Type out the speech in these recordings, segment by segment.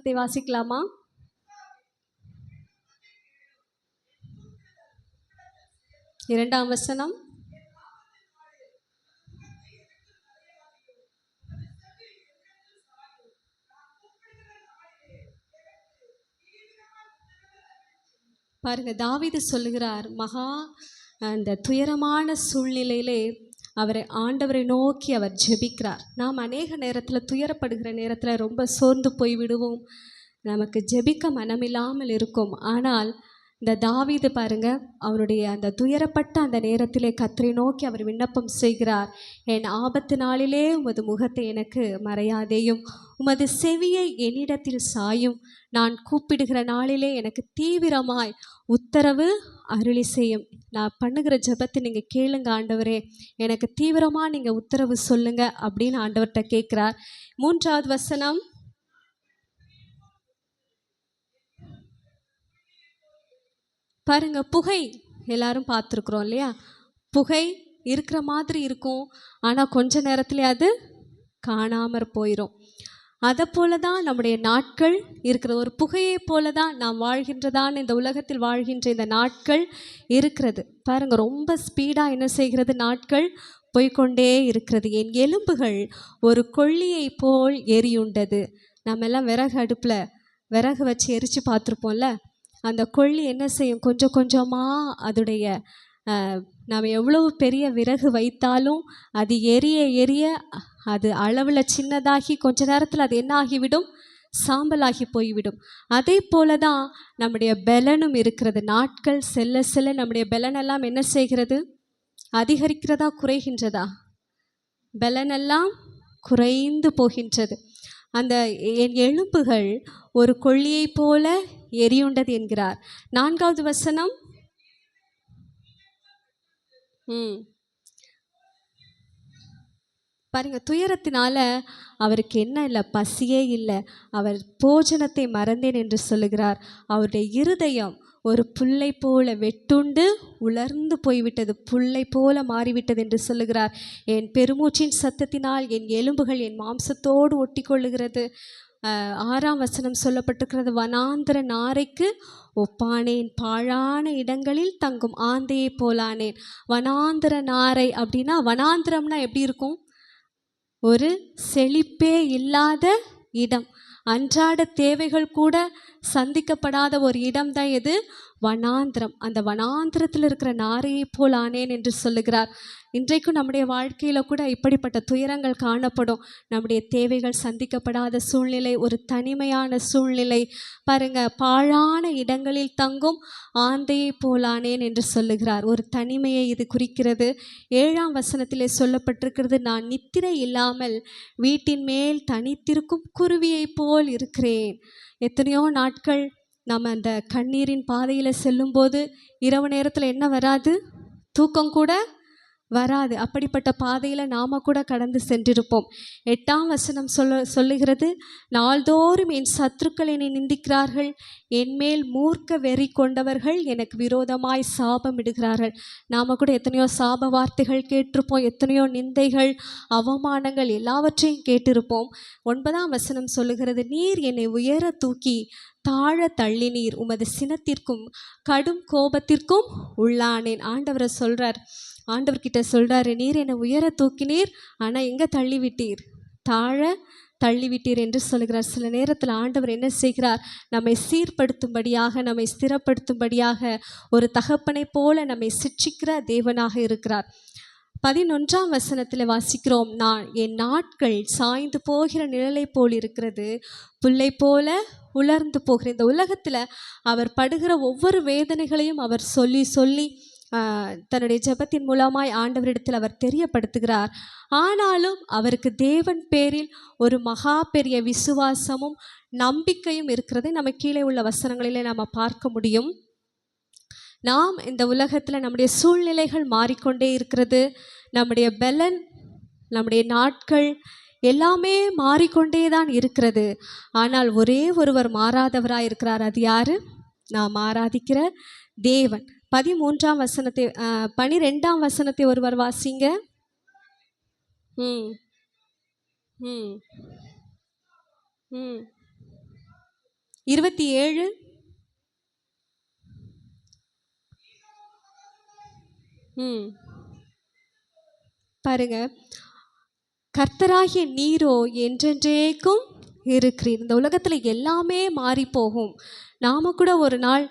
வசனத்தை வாசிக்கலாமா? இரண்டாம் வசனம். பாருங்க, தாவீது சொல்லுகிறார், அந்த துயரமான சூழ்நிலையிலே ஆண்டவரை நோக்கி அவர் ஜெபிக்கிறார். நாம் அநேக நேரத்தில் துயரப்படுகிற நேரத்தில் ரொம்ப சோர்ந்து போய் விடுவோம், நமக்கு ஜெபிக்க மனமில்லாமல் இருக்கும். ஆனால் இந்த தாவீது பாருங்க, அவருடைய அந்த துயரப்பட்ட அந்த நேரத்திலே கர்த்தரை நோக்கி அவர் விண்ணப்பம் செய்கிறார். என் ஆபத்து நாளிலே உமது முகத்தை எனக்கு மறையாதேயும், உமது செவியை என்னிடத்தில் சாயும், நான் கூப்பிடுகிற நாளிலே எனக்கு தீவிரமாய் உத்தரவு அருளி செய்யும். நான் பண்ணுகிற ஜெபத்தை நீங்கள் கேளுங்க ஆண்டவரே, எனக்கு தீவிரமாக நீங்கள் உத்தரவு சொல்லுங்க அப்படின்னு ஆண்டவர்கிட்ட கேட்குறார். 3வது வசனம். பாருங்க, புகை எல்லாரும் பார்த்துருக்குறோம் இல்லையா? புகை இருக்கிற மாதிரி இருக்கும், ஆனால் கொஞ்ச நேரத்திலே அது காணாமற் போயிடும். அதை போல தான் நம்முடைய நாட்கள் இருக்கிற, ஒரு புகையை போல தான் நாம் வாழ்கின்றதான இந்த உலகத்தில் வாழ்கின்ற இந்த நாட்கள் இருக்கிறது. பாருங்க, ரொம்ப ஸ்பீடாக என்ன செய்கிறது, நாட்கள் போய்கொண்டே இருக்கிறது. என் எலும்புகள் ஒரு கொள்ளியை போல் எரியுண்டது. நம்ம எல்லாம் விறகு வச்சு எரித்து பார்த்துருப்போம்ல. அந்த கொள்ளி என்ன செய்யும், கொஞ்சம் கொஞ்சமாக அதோடைய நாம் எவ்வளவு பெரிய விறகு வைத்தாலும் அது எரிய எரிய அது அளவில் சின்னதாகி கொஞ்ச நேரத்தில் அது என்ன ஆகிவிடும், சாம்பலாகி போய்விடும். அதே போல தான் நம்முடைய பலனும் இருக்கிறது. நாட்கள் செல்ல செல்ல நம்முடைய பலனெல்லாம் என்ன செய்கிறது, அதிகரிக்கிறதா குறைகின்றதா? பலனெல்லாம் குறைந்து போகின்றது. அந்த என் எலும்புகள் ஒரு கொள்ளியை போல எரியுண்டது என்கிறார். 4வது வசனம். பாருங்க, துயரத்தினால அவருக்கு என்ன இல்லை, பசியே இல்லை. அவர் போஜனத்தை மறந்தேன் என்று சொல்லுகிறார். அவருடைய இருதயம் ஒரு புல்லை போல வெட்டுண்டு உலர்ந்து போய்விட்டது, புல்லை போல மாறிவிட்டது என்று சொல்லுகிறார். என் பெருமூச்சின் சத்தத்தினால் என் எலும்புகள் என் மாம்சத்தோடு ஒட்டி கொள்ளுகிறது. 6ஆம் வசனம் சொல்லப்பட்டிருக்கிறது, வனாந்திர நாரைக்கு ஒப்பானேன், பாழான இடங்களில் தங்கும் ஆந்தையை போலானேன். வனாந்திர நாரை அப்படின்னா, வனாந்திரம்னா எப்படி இருக்கும், ஒரு செழிப்பே இல்லாத இடம், அன்றாட தேவைகள் கூட சந்திக்கப்படாத ஒரு இடம் தான் எது, வனாந்திரம். அந்த வனாந்திரத்தில் இருக்கிற நாரையை போல் ஆனேன் என்று சொல்லுகிறார். இன்றைக்கும் நம்முடைய வாழ்க்கையில் கூட இப்படிப்பட்ட துயரங்கள் காணப்படும். நம்முடைய தேவைகள் சந்திக்கப்படாத சூழ்நிலை, ஒரு தனிமையான சூழ்நிலை. பாருங்க, பாழான இடங்களில் தங்கும் ஆந்தையை போலானேன் என்று சொல்லுகிறார். ஒரு தனிமையை இது குறிக்கிறது. 7ஆம் வசனத்திலே சொல்லப்பட்டிருக்கிறது, நான் நித்திரை இல்லாமல் வீட்டின் மேல் தனித்திருக்கும் குருவியை போல் இருக்கிறேன். எத்தனையோ நாட்கள் நம்ம அந்த கண்ணீரின் பாதையில் செல்லும்போது இரவு நேரத்தில் என்ன வராது, தூக்கம் கூட வராது. அப்படிப்பட்ட பாதையில் நாம் கூட கடந்து சென்றிருப்போம். 8ஆம் வசனம் சொல்லுகிறது, நாள்தோறும் என் சத்துருக்கள் என்னை நிந்திக்கிறார்கள், என்மேல் மூர்க்க வெறி கொண்டவர்கள் எனக்கு விரோதமாய் சாபம் இடுகிறார்கள். நாம் கூட எத்தனையோ சாப வார்த்தைகள் கேட்டிருப்போம், எத்தனையோ நிந்தைகள், அவமானங்கள் எல்லாவற்றையும் கேட்டிருப்போம். 9ஆம் வசனம் சொல்லுகிறது, நீர் என்னை உயர தூக்கி தாழ தள்ளினீர், உமது சினத்திற்கும் கடும் கோபத்திற்கும் உள்ளானேன். ஆண்டவர்கிட்ட சொல்கிறாரு, நீர் என்னை உயர தூக்கினீர், ஆனால் எங்கே தள்ளிவிட்டீர், தாழ தள்ளிவிட்டீர் என்று சொல்கிறார். சில நேரத்தில் ஆண்டவர் என்ன செய்கிறார், நம்மை சீர்படுத்தும்படியாக, நம்மை ஸ்திரப்படுத்தும்படியாக ஒரு தகப்பனை போல நம்மை சிட்சிக்கிற தேவனாக இருக்கிறார். 11ஆம் வசனத்தில் வாசிக்கிறோம், என் நாட்கள் சாய்ந்து போகிற நிழலை போல் இருக்கிறது, புல்லை போல உலர்ந்து போகிற. இந்த உலகத்தில் அவர் படுகிற ஒவ்வொரு வேதனைகளையும் அவர் சொல்லி சொல்லி தன்னுடைய ஜெபத்தின் மூலமாய் ஆண்டவரிடத்தில் அவர் தெரியப்படுத்துகிறார். ஆனாலும் அவருக்கு தேவன் பேரில் ஒரு மகா பெரிய விசுவாசமும் நம்பிக்கையும் இருக்கிறதை நம்ம கீழே உள்ள வசனங்களிலே நாம் பார்க்க முடியும். நாம் இந்த உலகத்தில் நம்முடைய சூழ்நிலைகள் மாறிக்கொண்டே இருக்கிறது, நம்முடைய பலன், நம்முடைய நாட்கள் எல்லாமே மாறிக்கொண்டே தான் இருக்கிறது. ஆனால் ஒரே ஒருவர் மாறாதவராக இருக்கிறார். அது யாரு? நாம் ஆராதிக்கிற தேவன். 13ஆம் வசனத்தை 12ஆம் வசனத்தை ஒருவர் வாசிங்க. ம் ம் ம் 27. பாருங்க, கர்த்தராகிய நீரோ என்றென்றேக்கும் இருக்கிறீர். இந்த உலகத்தில் எல்லாமே மாறி போகும், நாம கூட ஒரு நாள்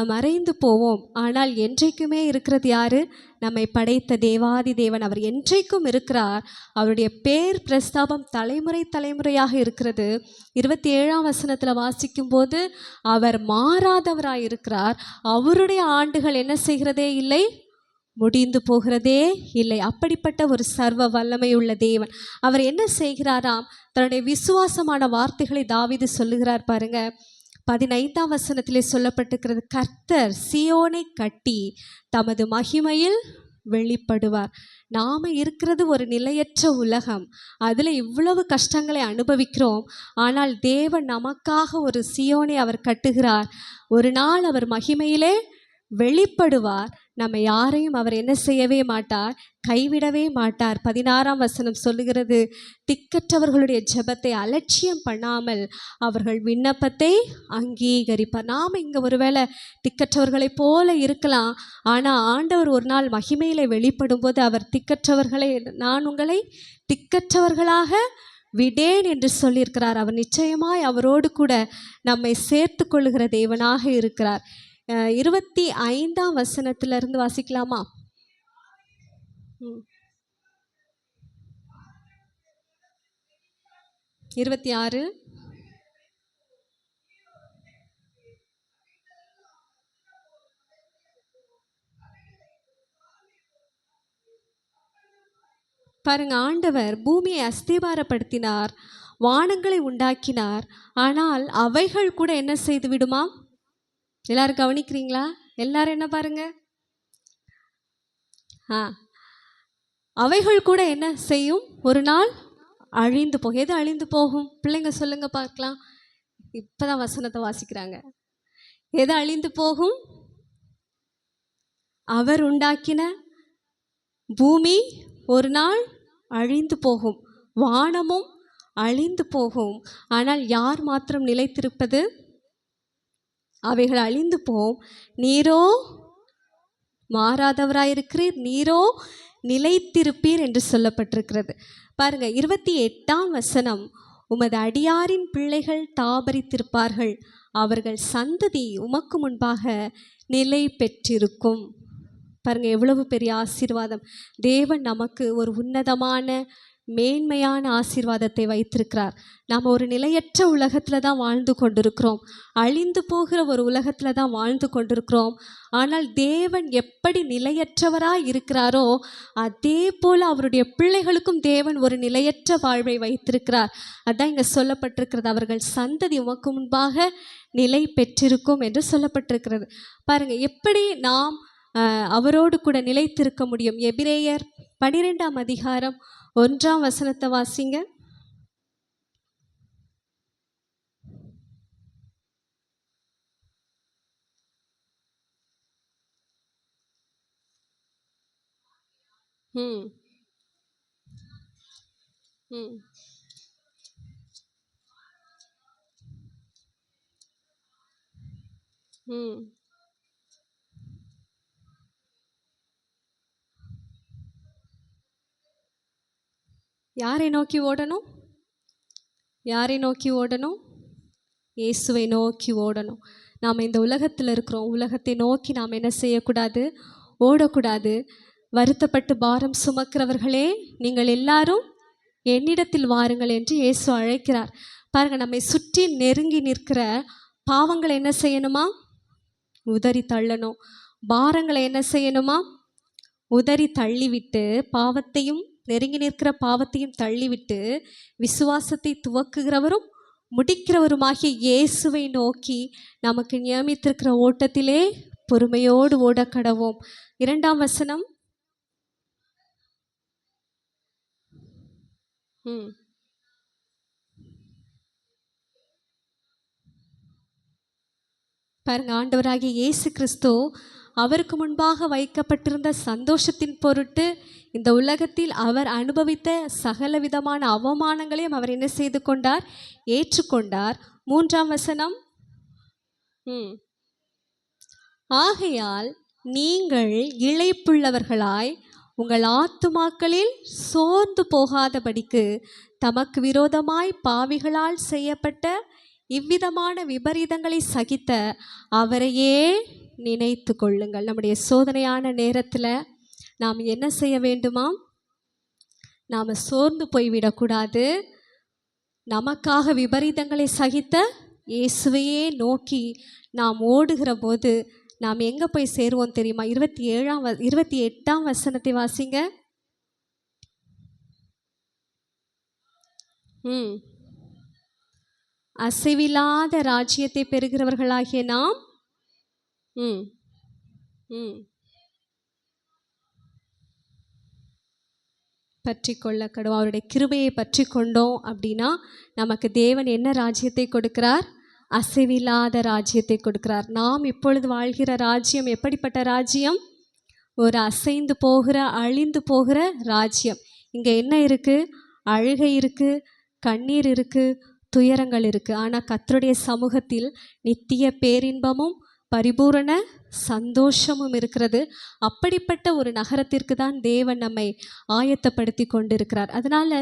மறைந்து போவோம். ஆனால் என்றைக்குமே இருக்கிறது யாரு? நம்மை படைத்த தேவாதி தேவன். அவர் என்றைக்கும் இருக்கிறார். அவருடைய பேர் பிரஸ்தாபம் தலைமுறை தலைமுறையாக இருக்கிறது. 27ஆம் வசனத்தில் வாசிக்கும் போது அவர் மாறாதவராய் இருக்கிறார். அவருடைய ஆண்டுகள் என்ன செய்கிறதே இல்லை, முடிந்து போகிறதே இல்லை. அப்படிப்பட்ட ஒரு சர்வ வல்லமை உள்ள தேவன். அவர் என்ன செய்கிறாராம்? தன்னுடைய விசுவாசமான வார்த்தைகளை தாவீது சொல்லுகிறார். பாருங்க, 15ஆம் வசனத்திலே சொல்லப்பட்டிருக்கிறது, கர்த்தர் சீயோனை கட்டி தமது மகிமையில் வெளிப்படுவார். நாம் இருக்கிறது ஒரு நிலையற்ற உலகம், அதில் இவ்வளவு கஷ்டங்களை அனுபவிக்கிறோம். ஆனால் தேவன் நமக்காக ஒரு சீயோனை அவர் கட்டுகிறார். ஒரு நாள் அவர் மகிமையிலே வெளிப்படுவார். நம்ம யாரையும் அவர் என்ன செய்யவே மாட்டார், கைவிடவே மாட்டார். 16ஆம் வசனம் சொல்லுகிறது, திக்கற்றவர்களுடைய ஜெபத்தை அலட்சியம் பண்ணாமல் அவர்கள் விண்ணப்பத்தை அங்கீகரிப்பார். நாம் இங்கே ஒருவேளை திக்கற்றவர்களை போல இருக்கலாம். ஆனால் ஆண்டவர் ஒரு நாள் மகிமையிலே வெளிப்படும் போது அவர் திக்கற்றவர்களை, நான் உங்களை திக்கற்றவர்களாக விடேன் என்று சொல்லியிருக்கிறார். அவர் நிச்சயமாய் அவரோடு கூட நம்மை சேர்த்து கொள்ளுகிற தேவனாக இருக்கிறார். 25ஆம் வசனத்திலிருந்து வாசிக்கலாமா? 26. பாருங்க, ஆண்டவர் பூமியை அஸ்திபாரப்படுத்தினார், வானங்களை உண்டாக்கினார். ஆனால் அவைகள் கூட என்ன செய்து விடுமா? எல்லாரும் கவனிக்கிறீங்களா? எல்லாரும் என்ன பாருங்க, அவைகள் கூட என்ன செய்யும்? ஒரு நாள் அழிந்து போகும். எது அழிந்து போகும்? பிள்ளைங்க சொல்லுங்க பார்க்கலாம். இப்பதான் வசனத்தை வாசிக்கிறாங்க. எது அழிந்து போகும்? அவர் உண்டாக்கின பூமி ஒரு நாள் அழிந்து போகும், வானமும் அழிந்து போகும். ஆனால் யார் மாத்திரம் நிலைத்திருப்பது? அவைகள் அழிந்து போம், நீரோ மாறாதவராயிருக்கிறீர், நீரோ நிலைத்திருப்பீர் என்று சொல்லப்பட்டிருக்கிறது. பாருங்க, 28ஆம் வசனம், உமது அடியாரின் பிள்ளைகள் தாபரித்திருப்பார்கள், அவர்கள் சந்ததி உமக்கு முன்பாக நிலை பெற்றிருக்கும். பாருங்க, எவ்வளவு பெரிய ஆசீர்வாதம். தேவன் நமக்கு ஒரு உன்னதமான மேன்மையான ஆசீர்வாதத்தை வைத்திருக்கிறார். நாம் ஒரு நிலையற்ற உலகத்தில் தான் வாழ்ந்து கொண்டிருக்கிறோம், அழிந்து போகிற ஒரு உலகத்தில் தான் வாழ்ந்து கொண்டிருக்கிறோம். ஆனால் தேவன் எப்படி நிலையற்றவராக இருக்கிறாரோ அதே போல் அவருடைய பிள்ளைகளுக்கும் தேவன் ஒரு நிலையற்ற வாழ்வை வைத்திருக்கிறார். அதான் இங்கே சொல்லப்பட்டிருக்கிறது, அவர்கள் சந்ததி உமக்கு முன்பாக நிலை பெற்றிருக்கும் என்று சொல்லப்பட்டிருக்கிறது. பாருங்கள், எப்படி நாம் அவரோடு கூட நிலைத்திருக்க முடியும்? எபிரேயர் 12ஆம் அதிகாரம் 1ஆம் வசனத்தை வாசிங்க. யாரை நோக்கி ஓடணும்? யாரை நோக்கி ஓடணும்? இயேசுவை நோக்கி ஓடணும். நாம் இந்த உலகத்தில் இருக்கிறோம், உலகத்தை நோக்கி நாம் என்ன செய்யக்கூடாது? ஓடக்கூடாது. வருத்தப்பட்டு பாரம் சுமக்கிறவர்களே, நீங்கள் எல்லாரும் என்னிடத்தில் வாருங்கள் என்று இயேசு அழைக்கிறார். பாருங்கள், நம்மை சுற்றி நெருங்கி நிற்கிற பாவங்களை என்ன செய்யணுமா? உதறி தள்ளணும். பாரங்களை என்ன செய்யணுமா? உதறி தள்ளிவிட்டு, பாவத்தையும் நெருங்கி நிற்கிற பாவத்தையும் தள்ளிவிட்டு, விசுவாசத்தை துவக்குகிறவரும் முடிக்கிறவருமாகிய இயேசுவை நோக்கி நமக்கு நியமித்திருக்கிற ஓட்டத்திலே பொறுமையோடு ஓட கடவோம். 2ஆம் வசனம். பாருங்க, ஆண்டவராகிய இயேசு கிறிஸ்து அவருக்கு முன்பாக வைக்கப்பட்டிருந்த சந்தோஷத்தின் பொருட்டு இந்த உலகத்தில் அவர் அனுபவித்த சகல விதமான அவமானங்களையும் அவர் என்ன செய்து கொண்டார்? ஏற்றுக்கொண்டார். 3ஆம் வசனம். ம். ஆகையால் நீங்கள் இளைப்புள்ளவர்களாய் உங்கள் ஆத்துமாக்களில் சோர்ந்து போகாதபடிக்கு தமக்கு விரோதமாய் பாவிகளால் செய்யப்பட்ட இவ்விதமான விபரீதங்களை சகித்த அவரையே நினைத்து கொள்ளுங்கள். நம்முடைய சோதனையான நேரத்தில் நாம் என்ன செய்ய வேண்டுமாம்? நாம் சோர்ந்து போய்விடக்கூடாது. நமக்காக விபரீதங்களை சகித்த இயேசுவையே நோக்கி நாம் ஓடுகிற போது நாம் எங்கே போய் சேருவோம் தெரியுமா? 28ஆம் வசனத்தை வாசிங்க. அசைவில்லாத ராஜ்யத்தை பெறுகிறவர்களாகிய நாம் பற்றி கொள்ள கடவுள். அவருடைய கிருபையை பற்றி கொண்டோம் அப்படின்னா நமக்கு தேவன் என்ன ராஜ்யத்தை கொடுக்கிறார்? அசைவில்லாத ராஜ்யத்தை கொடுக்கிறார். நாம் இப்பொழுது வாழ்கிற ராஜ்யம் எப்படிப்பட்ட ராஜ்யம்? ஒரு அசைந்து போகிற, அழிந்து போகிற ராஜ்யம். இங்கே என்ன இருக்குது? அழுகை இருக்குது, கண்ணீர் இருக்குது, துயரங்கள் இருக்குது. ஆனால் கர்த்தருடைய சமூகத்தில் நித்திய பேரின்பமும் பரிபூரண சந்தோஷமும் இருக்கிறது. அப்படிப்பட்ட ஒரு நகரத்திற்கு தான் தேவன் நம்மை ஆயத்தப்படுத்தி கொண்டிருக்கிறார். அதனால்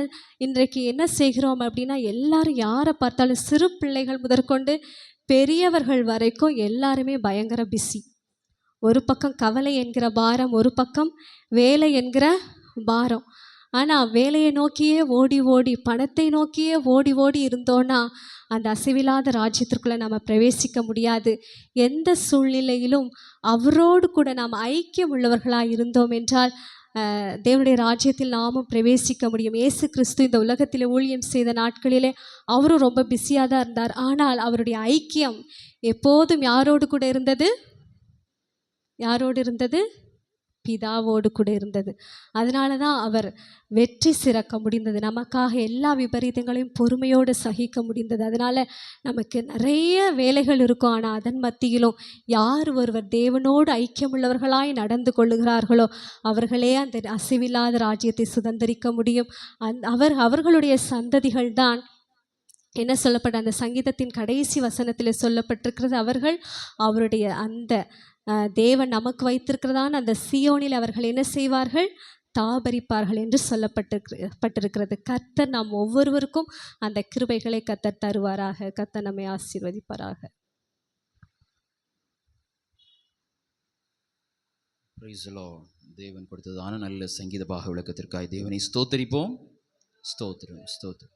இன்றைக்கு என்ன செய்கிறோம் அப்படின்னா, எல்லாரும் யாரை பார்த்தாலும் சிறு பிள்ளைகள் முதற்கொண்டு பெரியவர்கள் வரைக்கும் எல்லாருமே பயங்கர பிஸி. ஒரு பக்கம் கவலை என்கிற பாரம், ஒரு பக்கம் வேலை என்கிற பாரம். ஆனால் வேலையை நோக்கியே ஓடி ஓடி, பணத்தை நோக்கியே ஓடி ஓடி இருந்தோன்னா அந்த அசைவில்லாத ராஜ்யத்திற்குள்ளே நம்ம பிரவேசிக்க முடியாது. எந்த சூழ்நிலையிலும் அவரோடு கூட நாம் ஐக்கியம் உள்ளவர்களாக இருந்தோம் என்றால் தேவனுடைய ராஜ்யத்தில் நாமும் பிரவேசிக்க முடியும். இயேசு கிறிஸ்து இந்த உலகத்தில் ஊழியம் செய்த நாட்களிலே அவரும் ரொம்ப பிஸியாக தான் இருந்தார். ஆனால் அவருடைய ஐக்கியம் எப்போதும் யாரோடு கூட இருந்தது? யாரோடு இருந்தது? பிதாவோடு கூட இருந்தது. அதனால தான் அவர் வெற்றி சிறக்க முடிந்தது. நமக்காக எல்லா விபரீதங்களையும் பொறுமையோடு சகிக்க முடிந்தது. அதனால் நமக்கு நிறைய வேலைகள் இருக்கும். ஆனால் அதன் மத்தியிலும் யார் ஒருவர் தேவனோடு ஐக்கியமுள்ளவர்களாய் நடந்து கொள்ளுகிறார்களோ அவர்களே அந்த அசைவில்லாத ராஜ்யத்தை சுதந்திரிக்க முடியும். அவர்களுடைய சந்ததிகள் தான் என்ன சொல்லப்பட்ட அந்த சங்கீதத்தின் கடைசி வசனத்தில் சொல்லப்பட்டிருக்கிறது. அவர்கள் அவருடைய அந்த தேவன் நமக்கு வைத்திருக்கிறதான அந்த சீயோனில் அவர்கள் என்ன செய்வார்கள்? தாபரிப்பார்கள் என்று சொல்லப்பட்டிருக்கிறது. கர்த்தர் நாம் ஒவ்வொருவருக்கும் அந்த கிருபைகளை கர்த்தர் தருவாராக. கர்த்தர் நம்மை ஆசீர்வதிப்பாராக. தேவன் கொடுத்ததான நல்ல சங்கீத பாக விளக்கத்திற்காக தேவனை ஸ்தோத்தரிப்போம். ஸ்தோத்திரம் ஸ்தோத்திரம்.